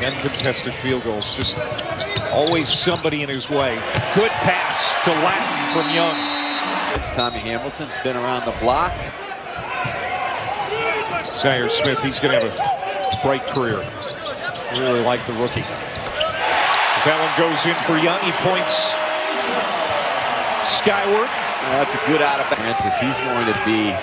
uncontested field goals. Just always somebody in his way. Good pass to Latin from Young. It's Tommy Hamilton's been around the block. Zaire Smith, he's going to have a bright career. Really like the rookie. As that one goes in for Young, he points skyward. That's a good out of bounds. He's going to be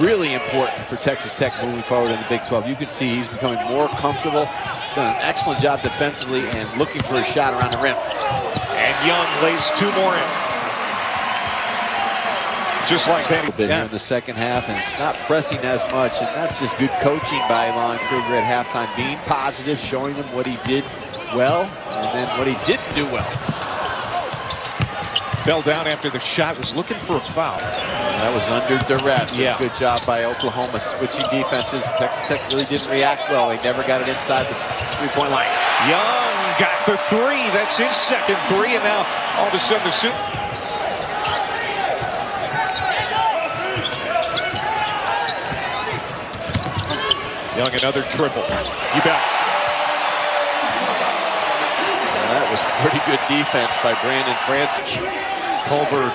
really important for Texas Tech moving forward in the Big 12. You can see he's becoming more comfortable. He's done an excellent job defensively and looking for a shot around the rim. And Young lays two more in. Just like that. A bit here in the second half, and it's not pressing as much, and that's just good coaching by Lon Kruger at halftime, being positive, showing them what he did well, and then what he didn't do well. Fell down after the shot, was looking for a foul. That was under duress. Yeah. Good job by Oklahoma switching defenses. Texas Tech really didn't react well. They never got it inside the three-point line. Young got the three. That's his second three, and now all of a sudden the suit. Young, another triple. You bet. That was pretty good defense by Brandon Francis. Culver,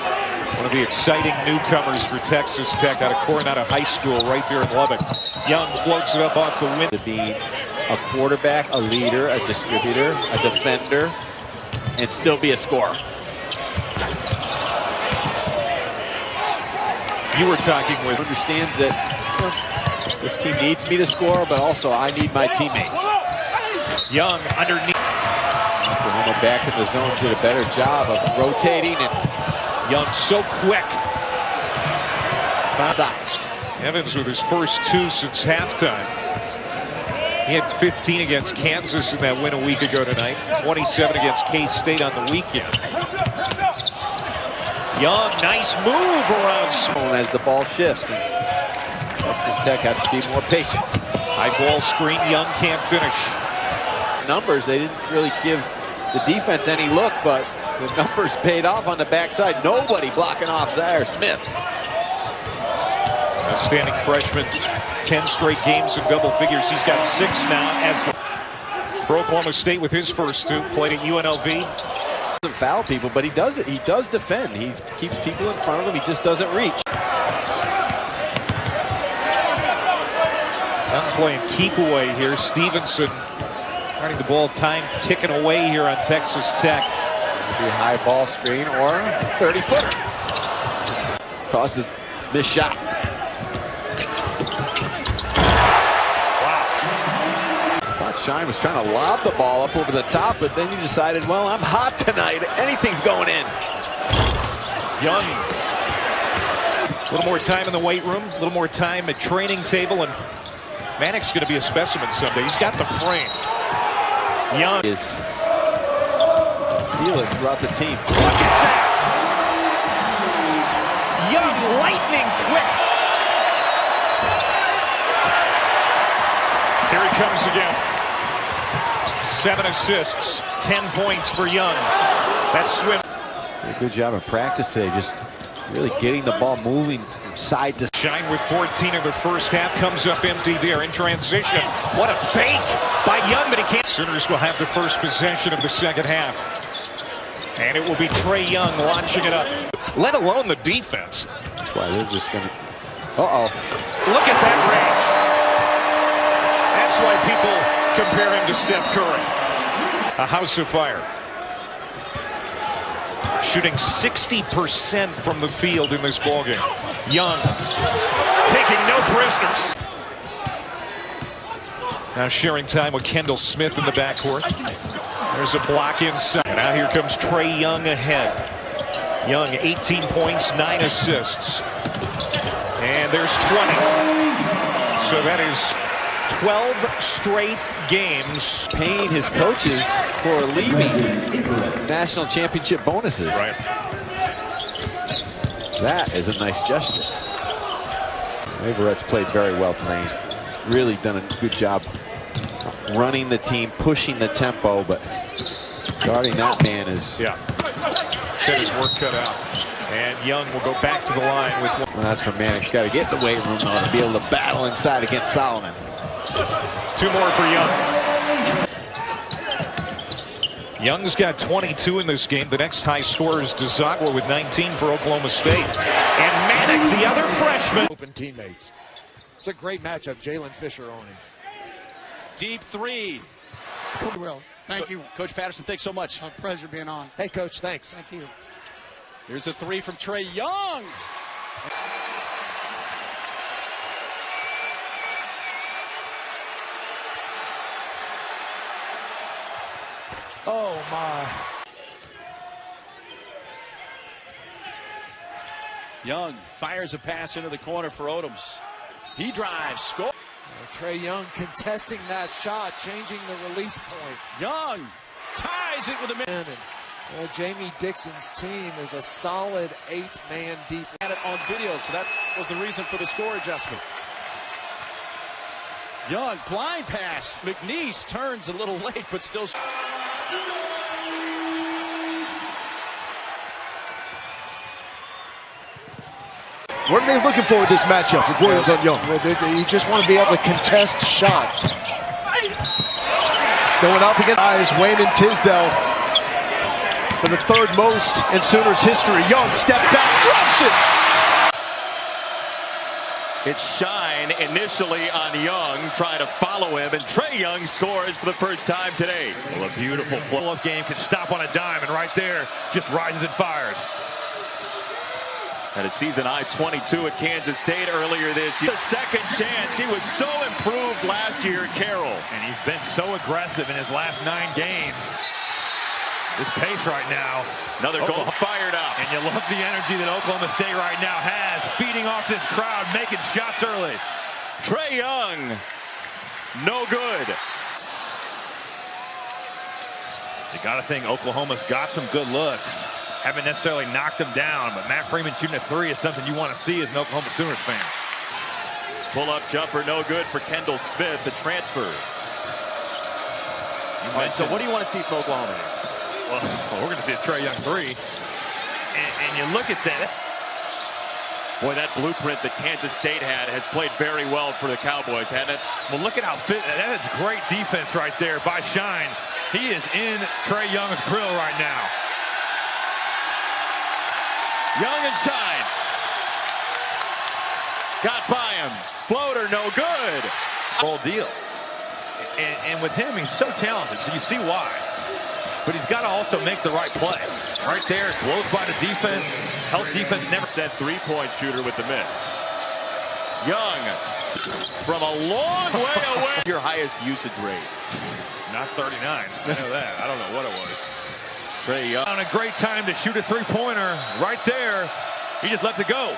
one of the exciting newcomers for Texas Tech out of Coronado High School right there in Lubbock. Young floats it up off the wind. To be a quarterback, a leader, a distributor, a defender, and still be a scorer. You were talking with... Understands that this team needs me to score, but also I need my teammates. Young underneath. Oklahoma back in the zone, did a better job of rotating, and Young so quick. Side. Evans with his first two since halftime. He had 15 against Kansas in that win a week ago tonight. 27 against K-State on the weekend. Young, nice move around Small as the ball shifts. And Texas Tech has to be more patient. High ball screen, Young can't finish. Numbers, they didn't really give the defense any look, but the numbers paid off on the backside. Nobody blocking off Zaire Smith. Outstanding freshman, 10 straight games in double figures. He's got 6 now as for Oklahoma State with his first two. Played at UNLV. Doesn't foul people, but he does it. He does defend. He keeps people in front of him. He just doesn't reach. Young playing keep away here. Stevenson running the ball, time ticking away here on Texas Tech. Maybe a high ball screen or a 30-footer. Across the missed shot. Wow. I thought Shine was trying to lob the ball up over the top, but then he decided, well, I'm hot tonight. Anything's going in. Young. A little more time in the weight room, a little more time at training table, and Manick's going to be a specimen someday. He's got the frame. Young is feel it throughout the team. Look at that! Young, lightning quick. Here he comes again. 7 assists, 10 points for Young. That's swim. Did a good job of practice today, just really getting the ball moving from side to Shine with 14 in the first half, comes up empty there in transition. What a fake by Young, but he can't. Sooners will have the first possession of the second half. And it will be Trae Young launching it up. Let alone the defense. That's why they're just going to... Uh-oh. Look at that range. That's why people compare him to Steph Curry. A house of fire. Shooting 60% from the field in this ballgame. Young taking no prisoners. Now sharing time with Kendall Smith in the backcourt. There's a block inside. And now here comes Trae Young ahead. Young, 18 points, 9 assists. And there's 20. So that is 12 straight games. Paying his coaches for leaving national championship bonuses. Right. That is a nice gesture. Averett's played very well tonight. He's really done a good job running the team, pushing the tempo, but guarding that man is... Yeah. Said his work cut out. And Young will go back to the line with one. Well, that's where Manick's got to get in the weight room now to be able to battle inside against Solomon. 2 more for Young. Young's got 22 in this game. The next high scorer is DeZagua with 19 for Oklahoma State. And Manick, the other freshman. Open teammates. It's a great matchup. Jalen Fisher owning. Deep three. Will. Thank you. Coach Patterson, thanks so much. A pleasure being on. Hey, Coach, thanks. Thank you. Here's a three from Trae Young. Oh, my. Young fires a pass into the corner for Odoms. He drives, score. Trae Young contesting that shot, changing the release point. Young ties it with a man. And Jamie Dixon's team is a solid 8-man deep. Had it on video, so that was the reason for the score adjustment. Young, blind pass. McNeese turns a little late, but still. What are they looking for with this matchup with Williams on Young? Well, you just want to be able to contest shots. Going up against eyes, Wayman Tisdale for the third most in Sooners history. Young step back, drops it. It's Shine initially on Young, trying to follow him, and Trae Young scores for the first time today. Well, a beautiful pull-up game can stop on a dime, and right there just rises and fires. Had a season-high 22 at Kansas State earlier this year. The second chance. He was so improved last year at Carroll. And he's been so aggressive in his last 9 games. This pace right now. Another goal fired up. And you love the energy that Oklahoma State right now has, feeding off this crowd, making shots early. Trae Young, no good. You got to think Oklahoma's got some good looks. Haven't necessarily knocked them down, but Matt Freeman shooting a 3 is something you want to see as an Oklahoma Sooners fan. Pull-up jumper, no good for Kendall Smith, the transfer. All right, so what do you want to see from Oklahoma? Well, we're going to see a Trae Young 3. And you look at that. Boy, that blueprint that Kansas State had has played very well for the Cowboys, hasn't it? Well, look at how fit. That is great defense right there by Shine. He is in Trae Young's grill right now. Young and Shine. Got by him. Floater, no good. Whole deal. And with him, he's so talented, so you see why. But he's got to also make the right play. Right there, blows by the defense. Help defense never set three-point shooter with the miss. Young from a long way away. Your highest usage rate. Not 39. I know that. I don't know what it was. Trae Young. On a great time to shoot a three-pointer right there. He just lets it go.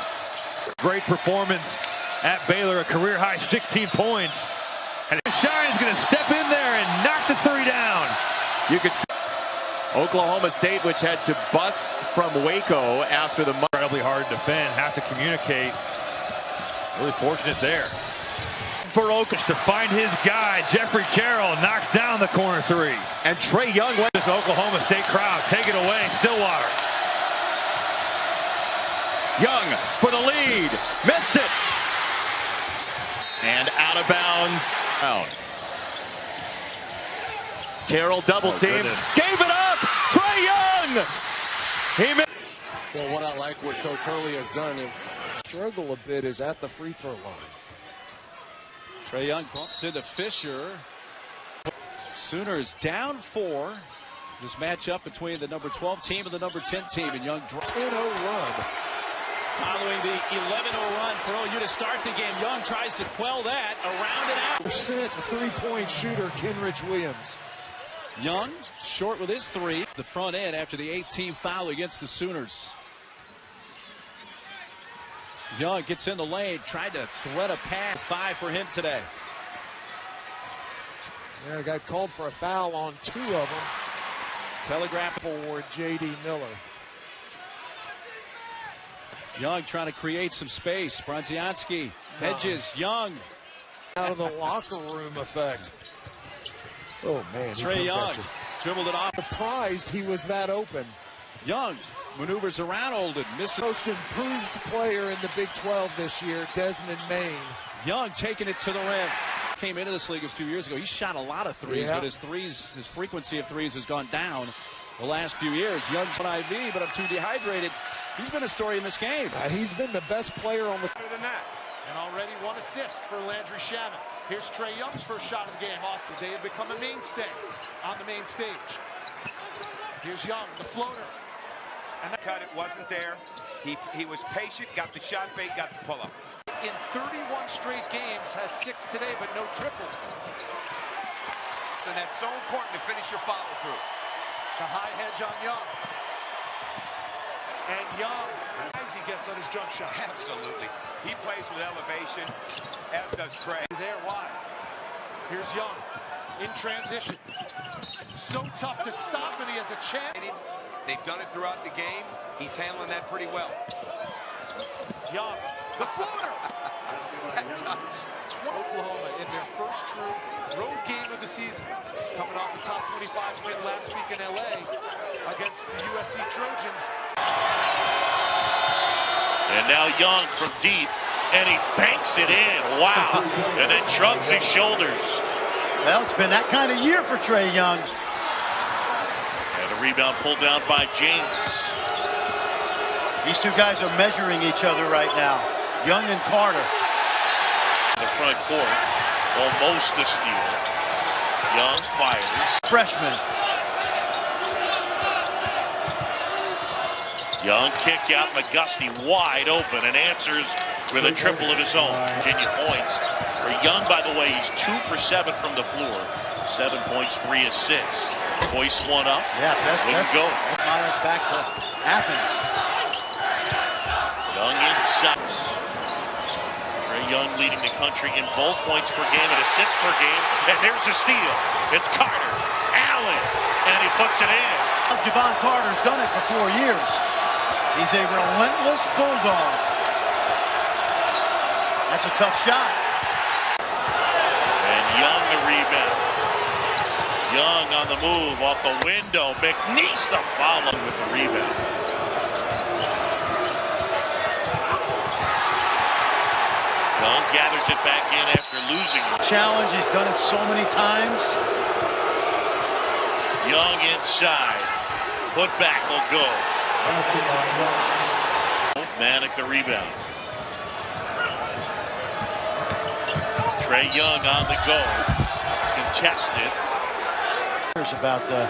Great performance at Baylor, a career-high 16 points. And Shine's going to step in there and knock the 3 down. You could see Oklahoma State, which had to bus from Waco after the incredibly hard to defend, have to communicate. Really fortunate there. For Oklahoma to find his guy, Jeffrey Carroll knocks down the corner 3. And Trae Young went. This Oklahoma State crowd, take it away, Stillwater. Young for the lead, missed it. And out of bounds. Out. Carroll double team, gave it up. Trae Young. He missed. Well, what I like what Coach Hurley has done is struggle a bit is at the free throw line. Trae Young bumps into Fisher. Sooners down 4. This matchup between the number 12 team and the number 10 team. And Young 10-0 run. Following the 11-0 run for OU to start the game. Young tries to quell that. Around and out. Percent three-point shooter, Kenrich Williams. Young short with his 3. The front end after the 8th-team foul against the Sooners. Young gets in the lane, tried to thread a pass. 5 for him today. Yeah, got called for a foul on 2 of them. Telegraph for J.D. Miller. Young trying to create some space. Bronzianski, Hedges, Young. Out of the locker room effect. Oh, man. Trae Young dribbled it off. Surprised he was that open. Young maneuvers around Olden. Misses. Most improved player in the Big 12 this year, Desmond Maine. Young taking it to the rim. Came into this league a few years ago. He shot a lot of threes, but his frequency of threes has gone down the last few years. Young's on IV, but I'm too dehydrated. He's been a story in this game. He's been the best player on the. Better than that. And already 1 assist for Landry Shamet. Here's Trae Young's first shot of the game off. They have become a mainstay on the main stage. Here's Young, the floater. And the cut, it wasn't there. He was patient, got the shot fake, got the pull-up. In 31 straight games, has 6 today, but no triples. So that's so important to finish your follow-through. The high hedge on Young. And Young, as he gets on his jump shot. Absolutely. He plays with elevation, as does Trae. There, why? Here's Young in transition. So tough to stop, and he has a chance. They've done it throughout the game. He's handling that pretty well. Young, the floater. That touch. It's Oklahoma in their first true road game of the season. Coming off a top 25 win last week in LA against the USC Trojans. And now Young from deep, and he banks it in. Wow. And then shrugs his shoulders. Well, it's been that kind of year for Trae Young. And a rebound pulled down by James. These two guys are measuring each other right now. Young and Carter. The front court, almost a steal. Young fires. Freshman. Young kick out, McGusty wide open and answers with a triple of his own. Virginia points. For Young, by the way, he's 2 for 7 from the floor. 7 points, 3 assists. Hoist one up. Yeah, that's go. Myers back to Athens. Young inside. Trae Young leading the country in both points per game and assists per game. And there's a steal. It's Carter. Allen. And he puts it in. Javon Carter's done it for 4 years. He's a relentless bulldog. That's a tough shot. And Young the rebound. Young on the move off the window. McNeese the follow with the rebound. Young gathers it back in after losing it. Challenge, he's done it so many times. Young inside. Put back will go. Manic the rebound. Trae Young on the go. Contested. About the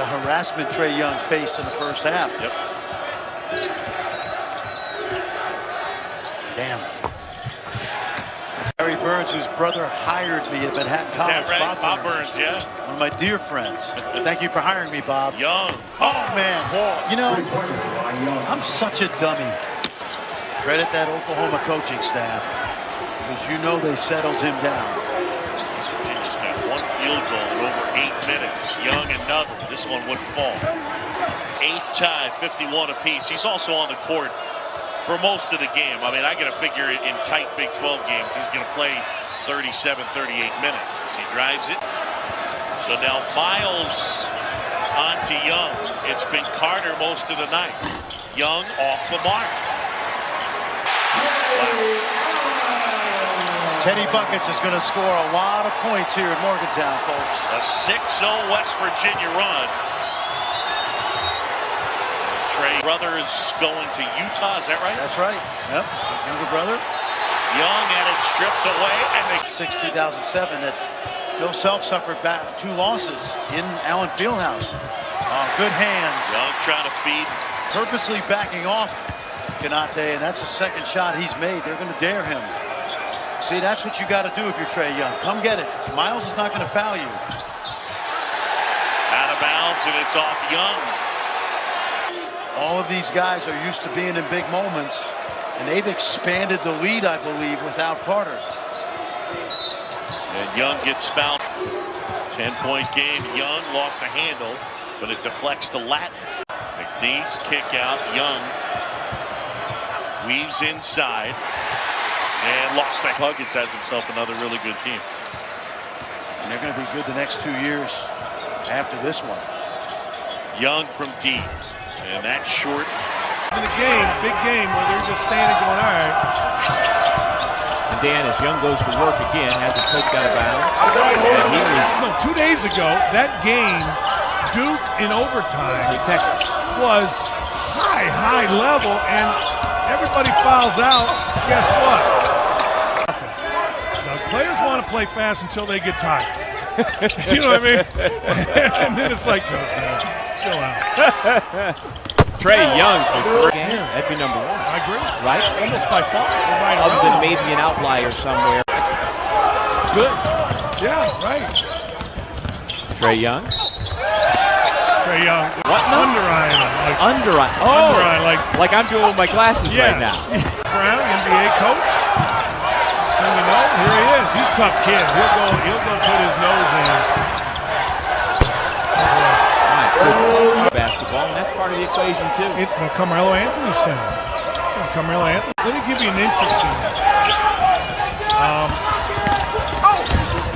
harassment Trae Young faced in the first half. Yep. Damn. Harry Burns, whose brother hired me at Manhattan College. Is that right? Bob Burns, yeah. One of my dear friends. Thank you for hiring me, Bob. Young. Oh, man. You know, I'm such a dummy. Credit that Oklahoma coaching staff, because you know they settled him down. Virginia's got 1 field goal in over 8 minutes. Young another. This one wouldn't fall. 8th tie, 51 apiece. He's also on the court for most of the game. I mean, I got to figure in tight Big 12 games, he's going to play 37, 38 minutes as he drives it. So now Miles on to Young. It's been Carter most of the night. Young off the mark. Teddy Buckets is going to score a lot of points here in Morgantown, folks. A 6-0 West Virginia run. Trae brother is going to Utah, is that right? That's right. Yep, younger brother. Young had it stripped away, and they 2007 that Bill Self suffered back 2 losses in Allen Fieldhouse. Good hands. Young trying to feed. Purposely backing off Canate, and that's the second shot he's made. They're going to dare him. See, that's what you got to do if you're Trae Young. Come get it. Miles is not going to foul you. Out of bounds, and it's off Young. All of these guys are used to being in big moments, and they've expanded the lead, I believe, without Carter. And Young gets fouled. 10-point game. Young lost the handle, but it deflects to Latin. McNeese kick out. Young weaves inside and lost the. Huggins has himself another really good team. And they're going to be good the next 2 years after this one. Young from deep, and that's short. In the game, big game, where they're just standing going, all right. And Dan, as Young goes to work again, has it poked out of bounds. And he was 2 days ago, that game, Duke in overtime, Texas was high level, and everybody fouls out. Guess what? The players want to play fast until they get tired. You know what I mean? And then it's like, no, chill out. Trae Young for three. That'd be number one. I agree. Right? Almost by far. Right Other than maybe an outlier somewhere. Good. Yeah, right. Trae Young. Trae Young. What? Under-eyeing him. Like, Under-eye. Oh, under-eyeing, like I'm doing with my glasses right now. Brown, NBA coach. So you know, here he is. He's a tough kid. He'll go put his nose in. Basketball, and that's part of the equation too. Carmelo Anthony center. Carmelo Anthony. Let me give you an interesting one.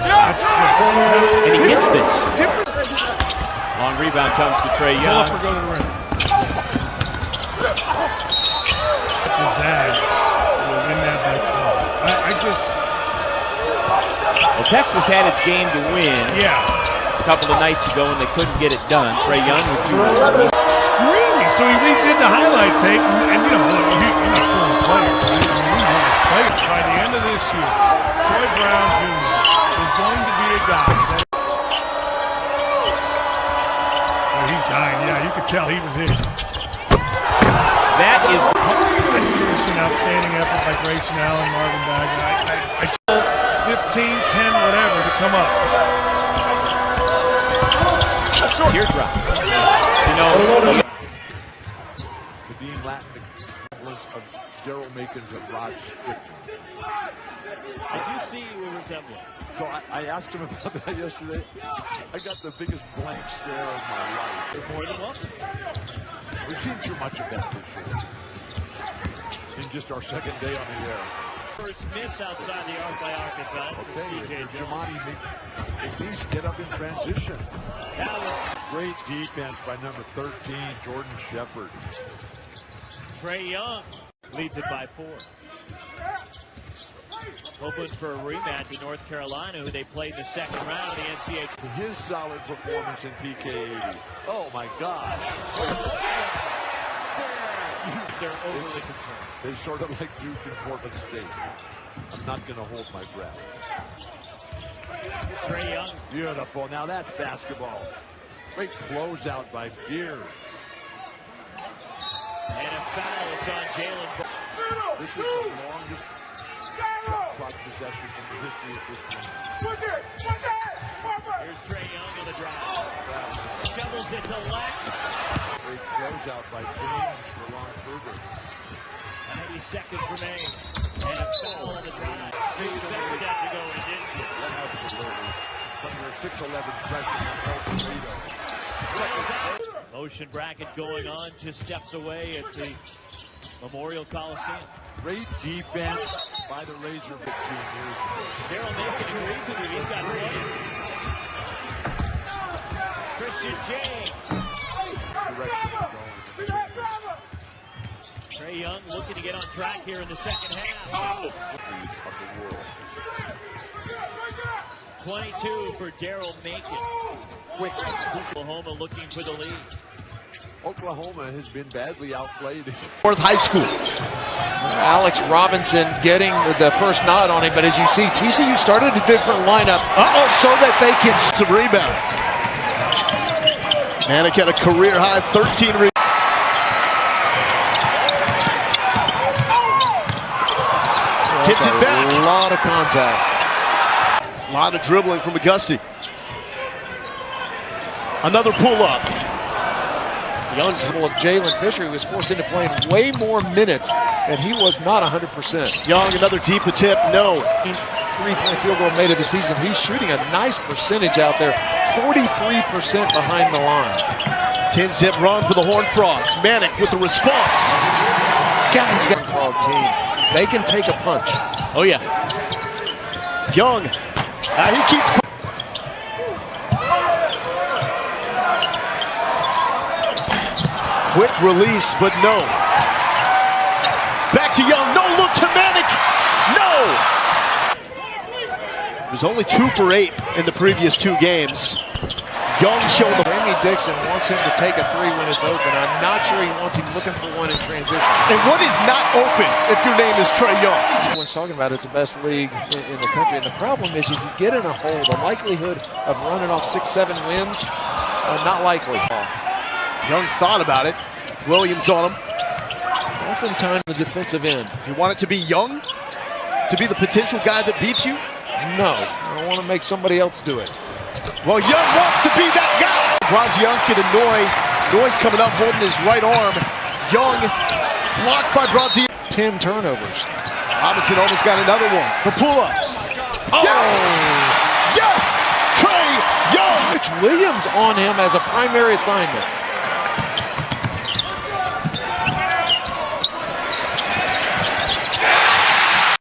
That's good. And he gets it. Long rebound comes to Trae Young. Pull up or go to the rim. Pizzazz will win that by 12. Well, Texas had its game to win. Yeah. A couple of nights ago, and they couldn't get it done. Trae Young with 2 screaming. So he redid the highlight tape, and you know, you're not fooling players. Right? I mean, we know this player. By the end of this year, Troy Brown Jr. is going to be a guy that. Oh, he's dying. Yeah, you could tell he was in. That is. Just an outstanding effort by Grayson Allen, Marvin Bagley. I told 15, 10, whatever to come up. Teardrop. You know, the Dean Latin of Daryl Makins and Rod Strickland. Did you see a resemblance? So I asked him about that yesterday. I got the biggest blank stare of my life. They're more than welcome. We've seen too much of that this year. In just our second day on the air. First miss outside the arc by Arkansas. Okay, Jamani McNeese get up in transition. That was great defense by number 13, Jordan Shepard. Trae Young leads it by 4. Hoping for a rematch in North Carolina, who they played in the second round of the NCAA. His solid performance in PK80. Oh my God. They're overly concerned. They sort of like Duke and Portland State. I'm not going to hold my breath. Trae Young. Beautiful. Now that's basketball. Great closeout by Beard. And a foul. It's on Jalen. This is the longest shot clock possession in the history of this game. Here's Trae Young on the drive. Shovels it to left. Great closeout by James for Ron Kruger. 90 seconds remain. And a foul on the drive. You expected that to go in, didn't you? Absolutely. From your 6'11 freshman, Motion bracket going on, just steps away at the Memorial Coliseum. Great defense by the Razorback 2 years ago. Daryl Macon agrees with you. He's got plenty. Christian James. Trae Young looking to get on track here in the second half. 22 for Daryl Macon. Quick. Oklahoma looking for the lead. Oklahoma has been badly outplayed. North High School. Alex Robinson getting the first nod on him, but as you see, TCU started a different lineup. So that they can some rebound. Manick had a career high 13 rebounds. Gets it back. A lot of contact. A lot of dribbling from Auguste. Another pull-up. Young dribble of Jalen Fisher, who was forced into playing way more minutes, and he was not 100%. Young, another deep attempt, no. Three-point field goal made of the season. He's shooting a nice percentage out there, 43% behind the line. 10-zip run for the Horned Frogs. Manick with the response. Guys, got a frog team. They can take a punch. Oh, yeah. Young. He keeps... Quick release, but no. Back to Young. No look to Manick. No. was only 2 for 8 in the previous 2 games. Young showing the... Jamie Dixon wants him to take a 3 when it's open. I'm not sure he wants him looking for one in transition. And what is not open if your name is Trae Young? Everyone's talking about it's the best league in the country. And the problem is if you get in a hole, the likelihood of running off 6-7 wins, not likely. Young thought about it. Williams on him. Oftentimes the defensive end. You want it to be Young? To be the potential guy that beats you? No, I want to make somebody else do it. Well, Young wants to be that guy. Bronzianski to Noy. Noy's coming up holding his right arm. Young blocked by Bronzianski. 10 turnovers. Robinson almost got another one. The pull-up. Oh! Yes! Yes! Trae Young! Rich Williams on him as a primary assignment.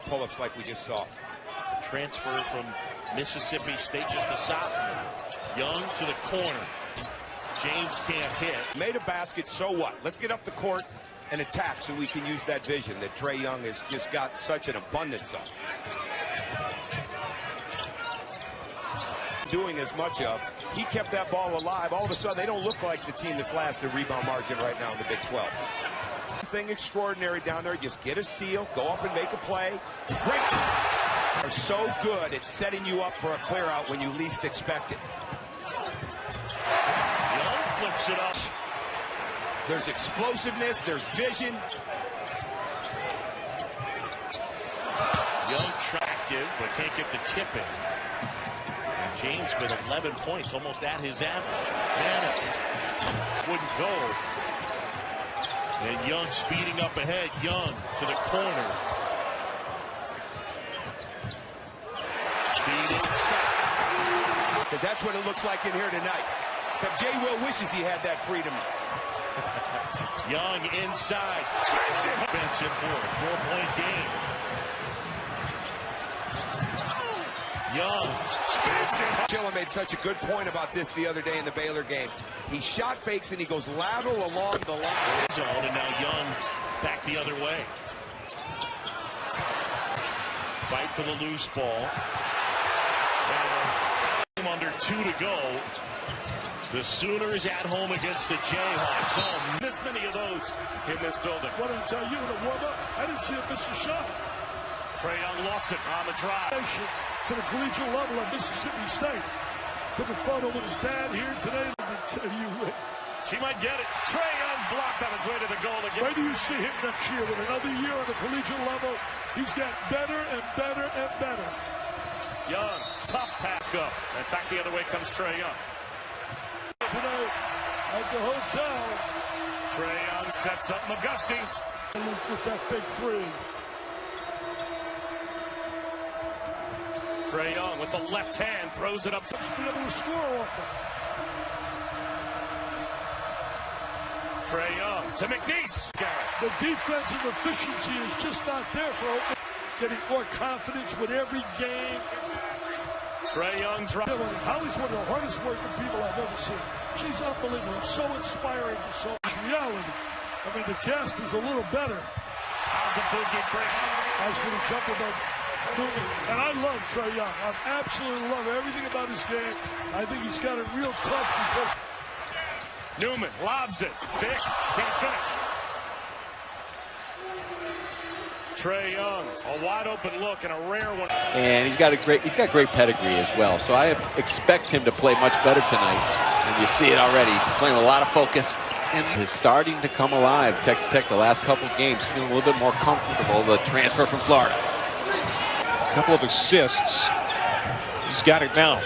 Pull-ups like we just saw. Transfer from Mississippi State, just a sophomore. Young to the corner. James can't hit. Made a basket, so what? Let's get up the court and attack so we can use that vision that Trae Young has just got such an abundance of. Doing as much of. He kept that ball alive. All of a sudden, they don't look like the team that's last in rebound margin right now in the Big 12. Thing extraordinary down there. Just get a steal, go up and make a play. Great. Are so good at setting you up for a clear out when you least expect it. Young flips it up. There's explosiveness, there's vision. Young attractive, but can't get the tip in. And James with 11 points, almost at his average. And it wouldn't go. And Young speeding up ahead. Young to the corner. Because that's what it looks like in here tonight. Except Jay Will wishes he had that freedom. Young inside. Benson board. 4-point game. Young spins it. Chilla made such a good point about this the other day in the Baylor game. He shot fakes and he goes lateral along the line. Zone, and now Young back the other way. Fight for the loose ball. Under 2 to go. The Sooners at home against the Jayhawks. Oh, missed many of those in this building. What did I tell you in the warm-up? I didn't see him miss a shot. Trae Young lost it on the drive. To the collegiate level at Mississippi State. Took a photo with his dad here today. She might get it. Trae Young blocked on his way to the goal again. Where do you see him next year with another year on the collegiate level? He's got better and better and better. Young, tough pack up. And back the other way comes Trae Young. Tonight at the hotel. Trae Young sets up McGusty. With that big 3. Trae Young with the left hand throws it up. To be able to score off him. Trae Young to McNeese. The defensive efficiency is just not there for Oklahoma. Getting more confidence with every game. Trae Young drive. Holly's one of the hardest working people I've ever seen. She's unbelievable. It's so inspiring for so much reality. I mean, the cast is a little better. How's a boogie break? As for the jumper by Newman. And I love Trae Young. I absolutely love everything about his game. I think he's got it real tough because Newman lobs it. Thick. Can't finish. Trae Young, a wide open look and a rare one. And he's got great pedigree as well. So I expect him to play much better tonight. And you see it already. He's playing with a lot of focus. And he's starting to come alive. Texas Tech the last couple of games feeling a little bit more comfortable. The transfer from Florida. A couple of assists. He's got it now.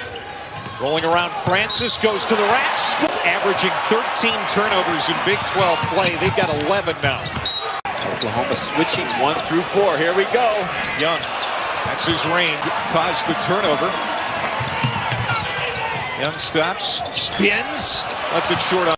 Rolling around, Francis goes to the rack. Averaging 13 turnovers in Big 12 play. They've got 11 now. Oklahoma switching 1 through 4. Here we go. Young, that's his range. Caused the turnover. Young stops, spins, left it short on.